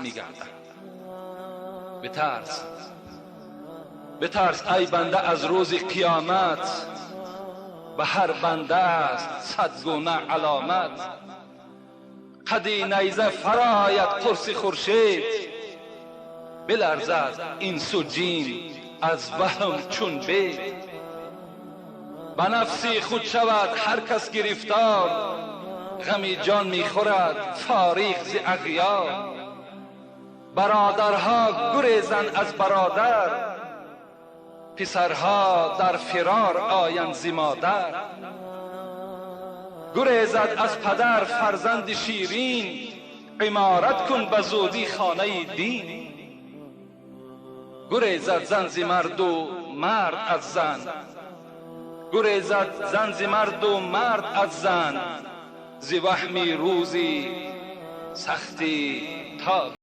می‌گردند. بترس ای بنده از روز قیامت، به هر بنده است صد گونه علامت. قدی نیزه فرآید قرص خورشید، بلرزد انس و جین از وهم چون بید. به نفسی خود شود هر کس گرفتار، غمی جان میخورد فارغ ز اغیار. برادرها گریزند از برادر، پسرها در فرار آیند ز مادر. گریزد از پدر فرزند شیرین، عمارت کن به زودی خانه دین. گریزد زن ز مرد و مرد از زن، گریزد زن ز مرد و مرد از زن، ز وهم روزی سختی تا